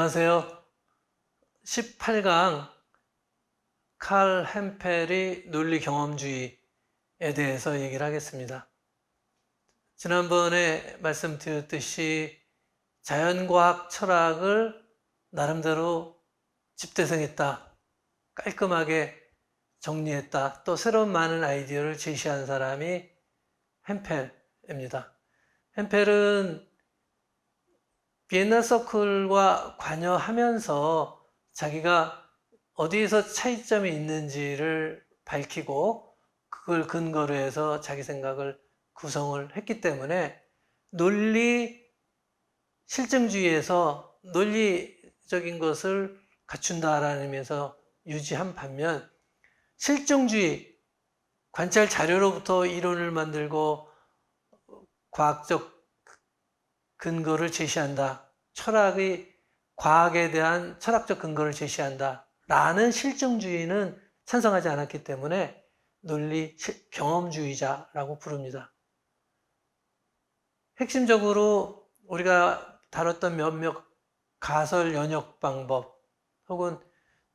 안녕하세요. 18강 칼 햄펠의 논리 경험주의에 대해서 얘기를 하겠습니다. 지난번에 말씀드렸듯이 자연과학 철학을 나름대로 집대성했다, 깔끔하게 정리했다, 또 새로운 많은 아이디어를 제시한 사람이 햄펠입니다. 햄펠은 비엔나 서클과 관여하면서 자기가 어디에서 차이점이 있는지를 밝히고 그걸 근거로 해서 자기 생각을 구성을 했기 때문에 논리 실증주의에서 논리적인 것을 갖춘다라는 의미에서 유지한 반면 실증주의, 관찰 자료로부터 이론을 만들고 과학적 근거를 제시한다. 철학의 과학에 대한 철학적 근거를 제시한다. 라는 실증주의는 찬성하지 않았기 때문에 논리 경험주의자라고 부릅니다. 핵심적으로 우리가 다뤘던 몇몇 가설 연역 방법 혹은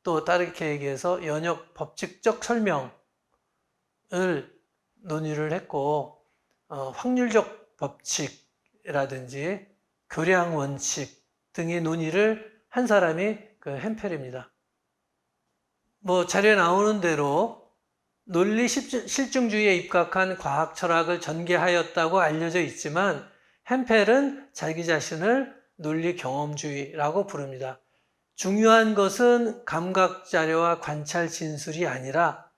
또 다르게 얘기해서 연역 법칙적 설명을 논의를 했고 확률적 법칙 라든지 교량 원칙 등의 논의를 한 사람이 그 햄펠입니다. 자료에 나오는 대로 논리 실증주의에 입각한 과학 철학을 전개하였다고 알려져 있지만 햄펠은 자기 자신을 논리 경험주의라고 부릅니다. 중요한 것은 감각 자료와 관찰 진술이 아니라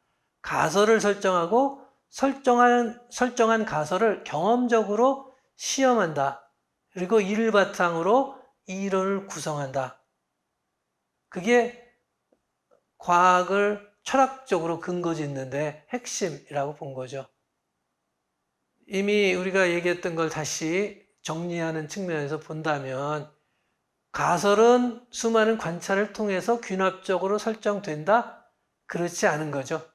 가설을 설정하고 설정한 가설을 경험적으로 시험한다. 그리고 이를 바탕으로 이론을 구성한다. 그게 과학을 철학적으로 근거 짓는데 핵심이라고 본 거죠. 이미 우리가 얘기했던 걸 다시 정리하는 측면에서 본다면 가설은 수많은 관찰을 통해서 귀납적으로 설정된다? 그렇지 않은 거죠.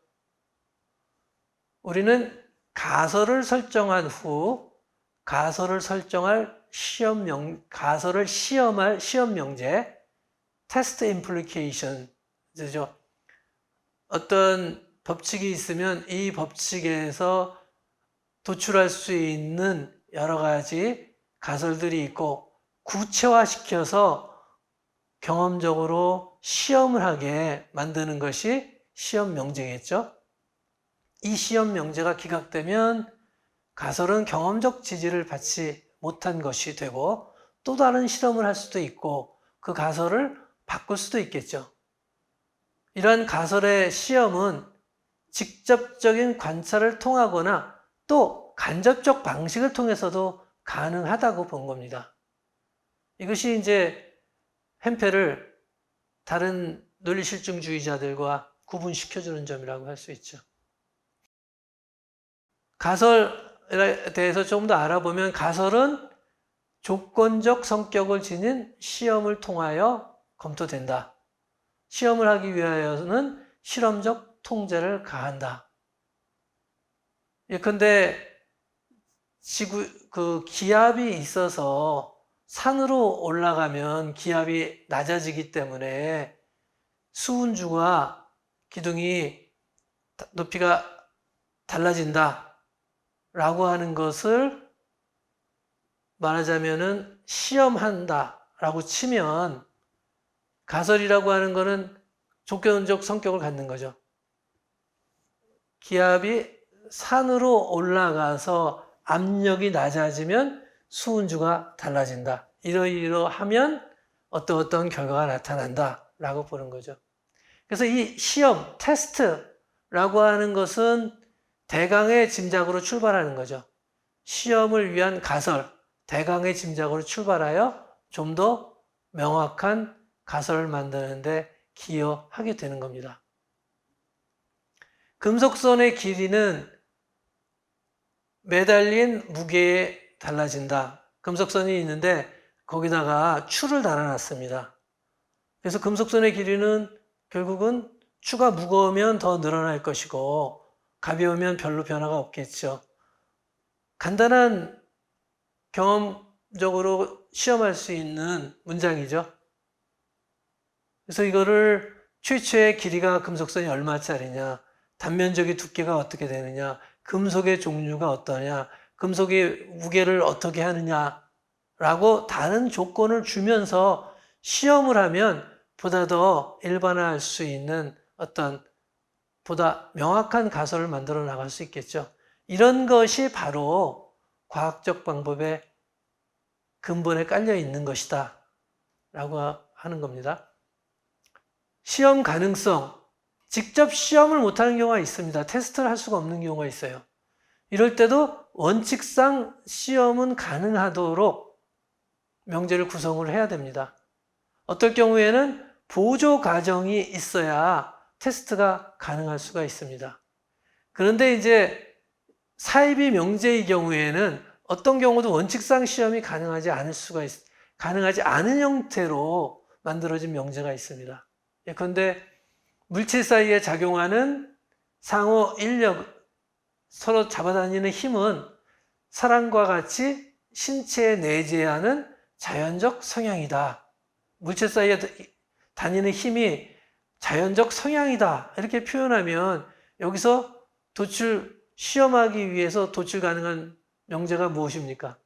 우리는 가설을 설정한 후 가설을 설정할 가설을 시험할 시험 명제, 테스트 임플리케이션이죠. 어떤 법칙이 있으면 이 법칙에서 도출할 수 있는 여러 가지 가설들이 있고 구체화시켜서 경험적으로 시험을 하게 만드는 것이 시험 명제겠죠. 이 시험 명제가 기각되면 가설은 경험적 지지를 받지 못한 것이 되고 또 다른 실험을 할 수도 있고 그 가설을 바꿀 수도 있겠죠. 이러한 가설의 시험은 직접적인 관찰을 통하거나 또 간접적 방식을 통해서도 가능하다고 본 겁니다. 이것이 이제 햄펠을 다른 논리실증주의자들과 구분시켜주는 점이라고 할 수 있죠. 가설에 대해서 조금 더 알아보면 가설은 조건적 성격을 지닌 시험을 통하여 검토된다. 시험을 하기 위하여는 실험적 통제를 가한다. 예컨대 기압이 있어서 산으로 올라가면 기압이 낮아지기 때문에 수은주와 기둥이 높이가 달라진다. 라고 하는 것을 말하자면은 시험한다 라고 치면 가설이라고 하는 것은 조건적 성격을 갖는 거죠. 기압이 산으로 올라가서 압력이 낮아지면 수은주가 달라진다. 이러이러하면 어떤 결과가 나타난다 라고 보는 거죠. 그래서 이 시험, 테스트라고 하는 것은 대강의 짐작으로 출발하는 거죠. 시험을 위한 가설, 대강의 짐작으로 출발하여 좀 더 명확한 가설을 만드는데 기여하게 되는 겁니다. 금속선의 길이는 매달린 무게에 달라진다. 금속선이 있는데 거기다가 추를 달아놨습니다. 그래서 금속선의 길이는 결국은 추가 무거우면 더 늘어날 것이고 가벼우면 별로 변화가 없겠죠. 간단한 경험적으로 시험할 수 있는 문장이죠. 그래서 이거를 최초의 길이가 금속선이 얼마짜리냐, 단면적의 두께가 어떻게 되느냐, 금속의 종류가 어떠냐, 금속의 무게를 어떻게 하느냐라고 다른 조건을 주면서 시험을 하면 보다 더 일반화할 수 있는 어떤 보다 명확한 가설을 만들어 나갈 수 있겠죠. 이런 것이 바로 과학적 방법의 근본에 깔려 있는 것이다 라고 하는 겁니다. 시험 가능성, 직접 시험을 못하는 경우가 있습니다. 테스트를 할 수가 없는 경우가 있어요. 이럴 때도 원칙상 시험은 가능하도록 명제를 구성을 해야 됩니다. 어떨 경우에는 보조 과정이 있어야 테스트가 가능할 수가 있습니다. 그런데 이제 사이비 명제의 경우에는 어떤 경우도 원칙상 시험이 가능하지 않은 형태로 만들어진 명제가 있습니다. 예컨대 물질 사이에 작용하는 상호 인력, 서로 잡아다니는 힘은 사람과 같이 신체에 내재하는 자연적 성향이다. 물질 사이에 다니는 힘이 자연적 성향이다. 이렇게 표현하면 여기서 시험하기 위해서 도출 가능한 명제가 무엇입니까?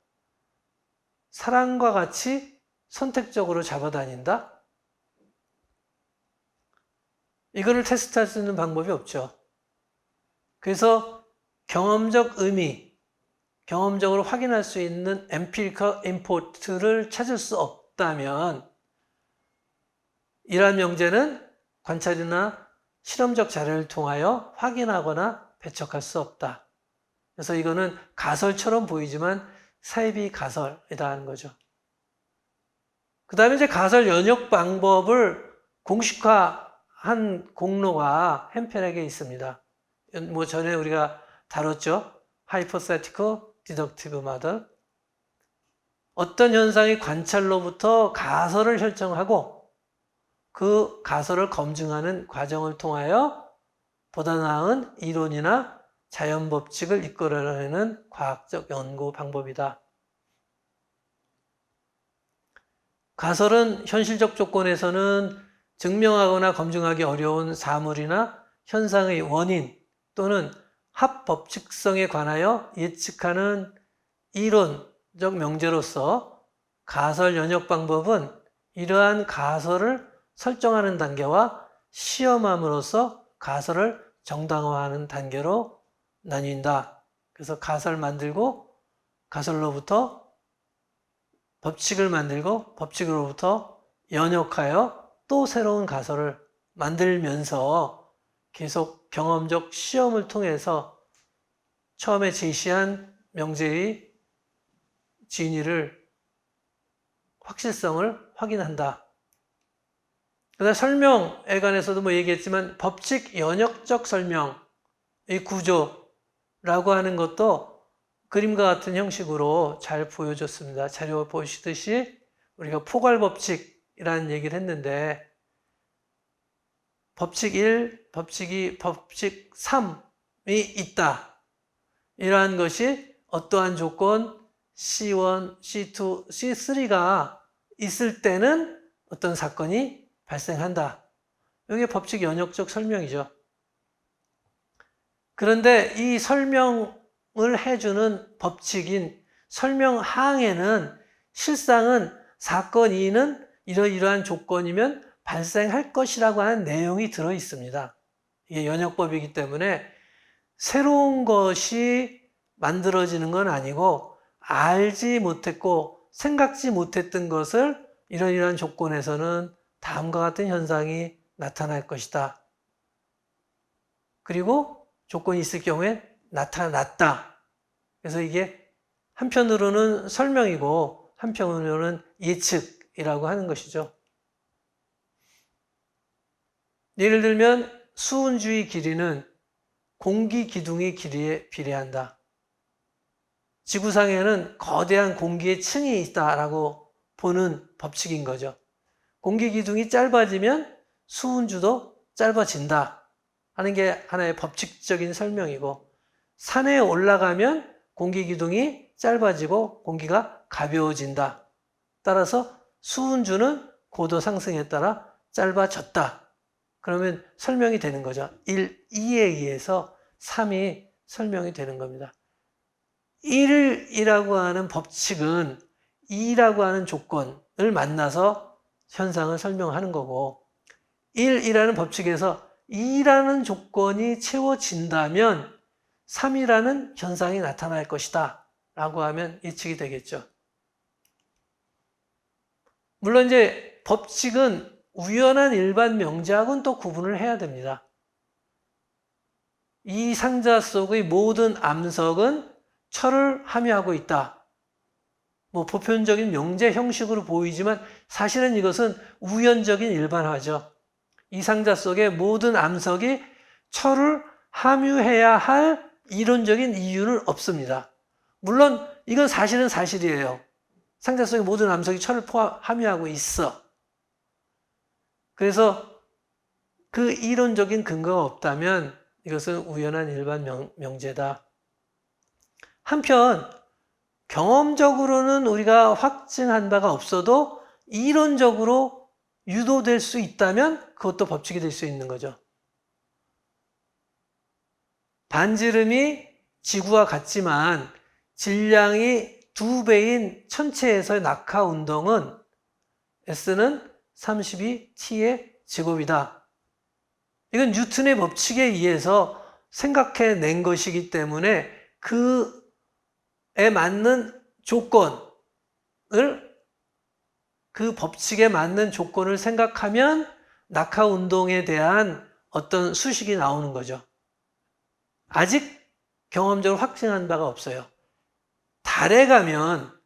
사람과 같이 선택적으로 잡아다닌다? 이거를 테스트할 수 있는 방법이 없죠. 그래서 경험적 의미, 경험적으로 확인할 수 있는 empirical import를 찾을 수 없다면 이러한 명제는 관찰이나 실험적 자료를 통하여 확인하거나 배척할 수 없다. 그래서 이거는 가설처럼 보이지만 사이비 가설이다 하는 거죠. 그 다음에 이제 가설 연역 방법을 공식화한 공로가 햄펠에게 있습니다. 뭐 전에 우리가 다뤘죠. Hypothetical Deductive Model. 어떤 현상의 관찰로부터 가설을 설정하고 그 가설을 검증하는 과정을 통하여 보다 나은 이론이나 자연 법칙을 이끌어내는 과학적 연구 방법이다. 가설은 현실적 조건에서는 증명하거나 검증하기 어려운 사물이나 현상의 원인 또는 합법칙성에 관하여 예측하는 이론적 명제로서 가설 연역 방법은 이러한 가설을 설정하는 단계와 시험함으로써 가설을 정당화하는 단계로 나뉜다. 그래서 가설 만들고 가설로부터 법칙을 만들고 법칙으로부터 연역하여 또 새로운 가설을 만들면서 계속 경험적 시험을 통해서 처음에 제시한 명제의 진위를 확실성을 확인한다. 그다음 설명에 관해서도 뭐 얘기했지만 법칙 연역적 설명의 구조라고 하는 것도 그림과 같은 형식으로 잘 보여줬습니다. 자료 보시듯이 우리가 포괄법칙이라는 얘기를 했는데 법칙 1, 법칙 2, 법칙 3이 있다. 이러한 것이 어떠한 조건 C1, C2, C3가 있을 때는 어떤 사건이 발생한다. 이게 법칙 연역적 설명이죠. 그런데 이 설명을 해주는 법칙인 설명항에는 실상은 사건 2는 이러이러한 조건이면 발생할 것이라고 하는 내용이 들어 있습니다. 이게 연역법이기 때문에 새로운 것이 만들어지는 건 아니고 알지 못했고 생각지 못했던 것을 이러이러한 조건에서는 다음과 같은 현상이 나타날 것이다. 그리고 조건이 있을 경우에 나타났다. 그래서 이게 한편으로는 설명이고 한편으로는 예측이라고 하는 것이죠. 예를 들면 수은주의 길이는 공기 기둥의 길이에 비례한다. 지구상에는 거대한 공기의 층이 있다라고 보는 법칙인 거죠. 공기 기둥이 짧아지면 수은주도 짧아진다 하는 게 하나의 법칙적인 설명이고, 산에 올라가면 공기 기둥이 짧아지고 공기가 가벼워진다. 따라서 수은주는 고도 상승에 따라 짧아졌다. 그러면 설명이 되는 거죠. 1, 2에 의해서 3이 설명이 되는 겁니다. 1이라고 하는 법칙은 2라고 하는 조건을 만나서 현상을 설명하는 거고 1이라는 법칙에서 2라는 조건이 채워진다면 3이라는 현상이 나타날 것이다 라고 하면 예측이 되겠죠. 물론 이제 법칙은 우연한 일반 명제하고는 또 구분을 해야 됩니다. 이 상자 속의 모든 암석은 철을 함유하고 있다. 뭐 보편적인 명제 형식으로 보이지만 사실은 이것은 우연적인 일반화죠. 이 상자 속의 모든 암석이 철을 함유해야 할 이론적인 이유는 없습니다. 물론 이건 사실은 사실이에요. 상자 속의 모든 암석이 철을 함유하고 있어. 그래서 그 이론적인 근거가 없다면 이것은 우연한 일반 명제다. 한편 경험적으로는 우리가 확증한 바가 없어도 이론적으로 유도될 수 있다면 그것도 법칙이 될 수 있는 거죠. 반지름이 지구와 같지만 질량이 2배인 천체에서의 낙하 운동은 S는 32T의 제곱이다. 이건 뉴턴의 법칙에 의해서 생각해낸 것이기 때문에 그에 맞는 조건을, 그 법칙에 맞는 조건을 생각하면 낙하 운동에 대한 어떤 수식이 나오는 거죠. 아직 경험적으로 확증한 바가 없어요. 달에 가면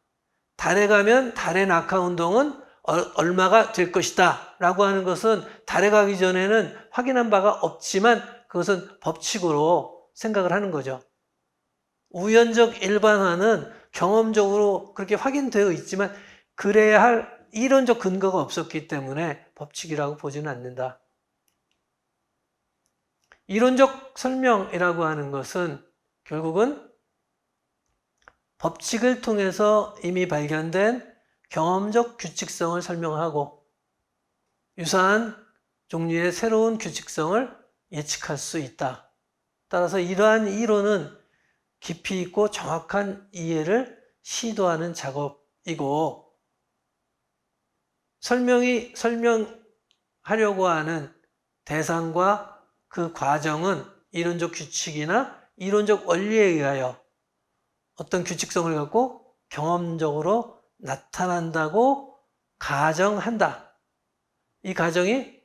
달의 낙하 운동은 얼마가 될 것이다 라고 하는 것은 달에 가기 전에는 확인한 바가 없지만 그것은 법칙으로 생각을 하는 거죠. 우연적 일반화는 경험적으로 그렇게 확인되어 있지만 그래야 할 이론적 근거가 없었기 때문에 법칙이라고 보지는 않는다. 이론적 설명이라고 하는 것은 결국은 법칙을 통해서 이미 발견된 경험적 규칙성을 설명하고 유사한 종류의 새로운 규칙성을 예측할 수 있다. 따라서 이러한 이론은 깊이 있고 정확한 이해를 시도하는 작업이고 설명하려고 하는 대상과 그 과정은 이론적 규칙이나 이론적 원리에 의하여 어떤 규칙성을 갖고 경험적으로 나타난다고 가정한다. 이 가정이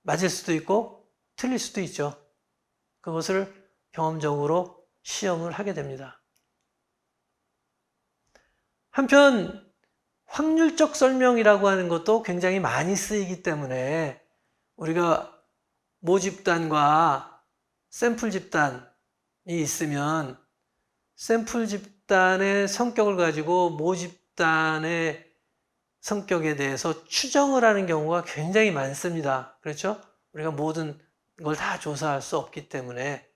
맞을 수도 있고 틀릴 수도 있죠. 그것을 경험적으로 시험을 하게 됩니다. 한편 확률적 설명이라고 하는 것도 굉장히 많이 쓰이기 때문에 우리가 모집단과 샘플 집단이 있으면 샘플 집단의 성격을 가지고 모집단의 성격에 대해서 추정을 하는 경우가 굉장히 많습니다. 그렇죠? 우리가 모든 걸 다 조사할 수 없기 때문에.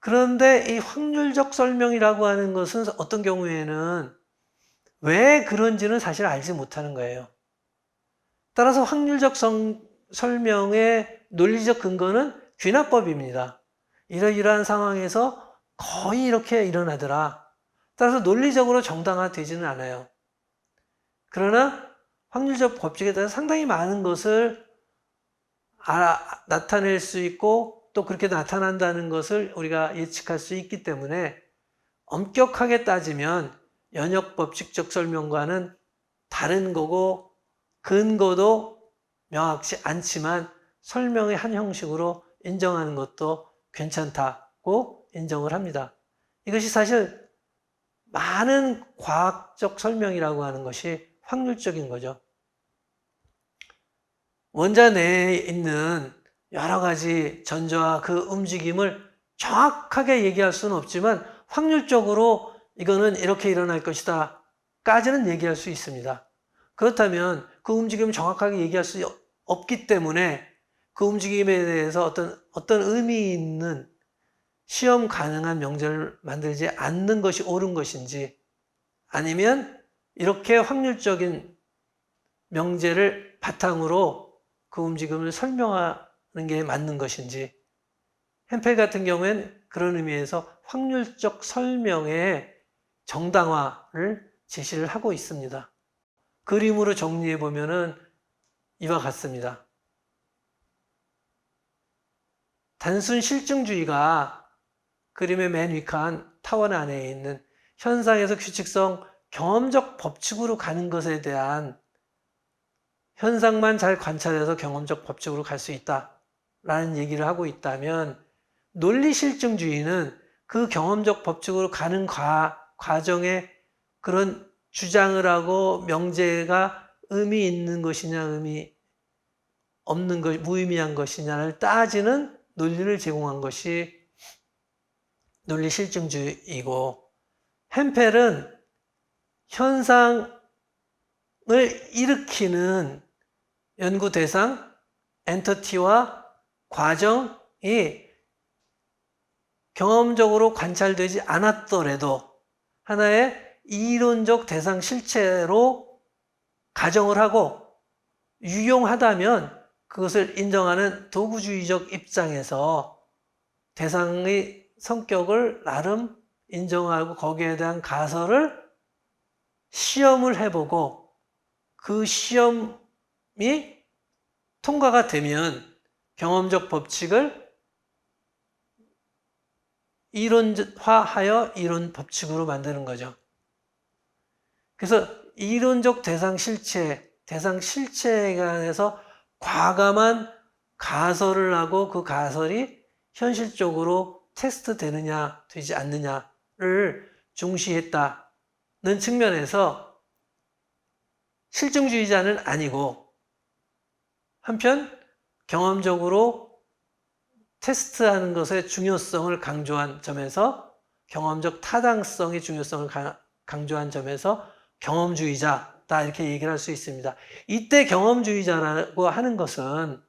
그런데 이 확률적 설명이라고 하는 것은 어떤 경우에는 왜 그런지는 사실 알지 못하는 거예요. 따라서 확률적 설명의 논리적 근거는 귀납법입니다. 이러이러한 상황에서 거의 이렇게 일어나더라. 따라서 논리적으로 정당화되지는 않아요. 그러나 확률적 법칙에 따라 상당히 많은 것을 나타낼 수 있고 또 그렇게 나타난다는 것을 우리가 예측할 수 있기 때문에 엄격하게 따지면 연역법칙적 설명과는 다른 거고 근거도 명확치 않지만 설명의 한 형식으로 인정하는 것도 괜찮다고 인정을 합니다. 이것이 사실 많은 과학적 설명이라고 하는 것이 확률적인 거죠. 원자 내에 있는 여러 가지 전조와 그 움직임을 정확하게 얘기할 수는 없지만 확률적으로 이거는 이렇게 일어날 것이다 까지는 얘기할 수 있습니다. 그렇다면 그 움직임을 정확하게 얘기할 수 없기 때문에 그 움직임에 대해서 어떤 의미 있는 시험 가능한 명제를 만들지 않는 것이 옳은 것인지 아니면 이렇게 확률적인 명제를 바탕으로 그 움직임을 설명하는 게 맞는 것인지, 햄펠 같은 경우에는 그런 의미에서 확률적 설명의 정당화를 제시를 하고 있습니다. 그림으로 정리해 보면은 이와 같습니다. 단순 실증주의가 그림의 맨 위칸 타원 안에 있는 현상에서 규칙성, 경험적 법칙으로 가는 것에 대한 현상만 잘 관찰해서 경험적 법칙으로 갈 수 있다라는 얘기를 하고 있다면, 논리 실증주의는 그 경험적 법칙으로 가는 과정에 그런 주장을 하고 명제가 의미 있는 것이냐 의미 없는 것, 무의미한 것이냐를 따지는 논리를 제공한 것이 논리 실증주의이고, 햄펠은 현상을 일으키는 연구 대상, 엔터티와 과정이 경험적으로 관찰되지 않았더라도 하나의 이론적 대상 실체로 가정을 하고 유용하다면 그것을 인정하는 도구주의적 입장에서 대상의 성격을 나름 인정하고 거기에 대한 가설을 시험을 해보고 그 시험이 통과가 되면 경험적 법칙을 이론화하여 이론 법칙으로 만드는 거죠. 그래서 이론적 대상 실체에 관해서 과감한 가설을 하고 그 가설이 현실적으로 테스트 되느냐 되지 않느냐를 중시했다는 측면에서 실증주의자는 아니고, 한편 경험적으로 테스트하는 것의 중요성을 강조한 점에서, 경험적 타당성의 중요성을 강조한 점에서 경험주의자다 이렇게 얘기를 할 수 있습니다. 이때 경험주의자라고 하는 것은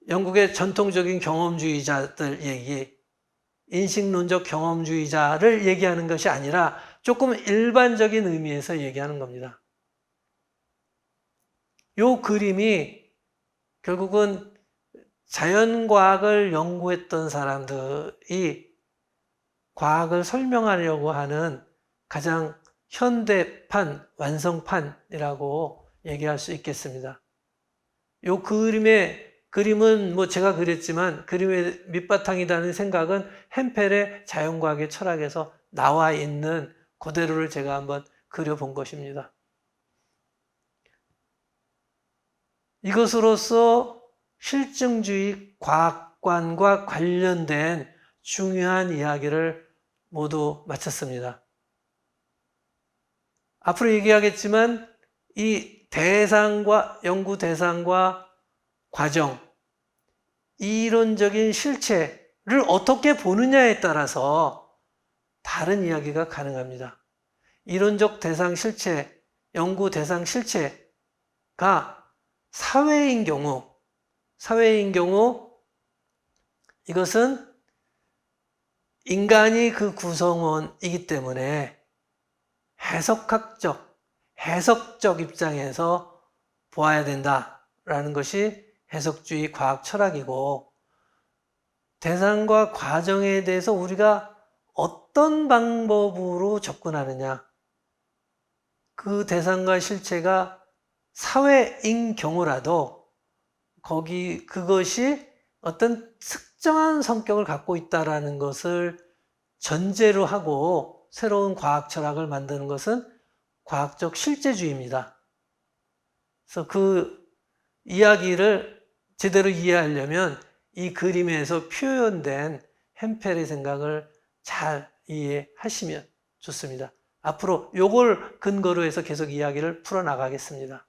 영국의 전통적인 경험주의자들 얘기, 인식론적 경험주의자를 얘기하는 것이 아니라 조금 일반적인 의미에서 얘기하는 겁니다. 이 그림이 결국은 자연과학을 연구했던 사람들이 과학을 설명하려고 하는 가장 현대판, 완성판이라고 얘기할 수 있겠습니다. 이 그림은 뭐 제가 그렸지만 그림의 밑바탕이라는 생각은 햄펠의 자연과학의 철학에서 나와 있는 그대로를 제가 한번 그려본 것입니다. 이것으로서 실증주의 과학관과 관련된 중요한 이야기를 모두 마쳤습니다. 앞으로 얘기하겠지만 이 연구 대상과 과정, 이론적인 실체를 어떻게 보느냐에 따라서 다른 이야기가 가능합니다. 이론적 대상 실체, 연구 대상 실체가 사회인 경우 이것은 인간이 그 구성원이기 때문에 해석적 입장에서 보아야 된다라는 것이 해석주의 과학 철학이고, 대상과 과정에 대해서 우리가 어떤 방법으로 접근하느냐, 그 대상과 실체가 사회인 경우라도 그것이 어떤 특정한 성격을 갖고 있다라는 것을 전제로 하고 새로운 과학 철학을 만드는 것은 과학적 실제주의입니다. 그래서 그 이야기를 제대로 이해하려면 이 그림에서 표현된 햄펠의 생각을 잘 이해하시면 좋습니다. 앞으로 이걸 근거로 해서 계속 이야기를 풀어나가겠습니다.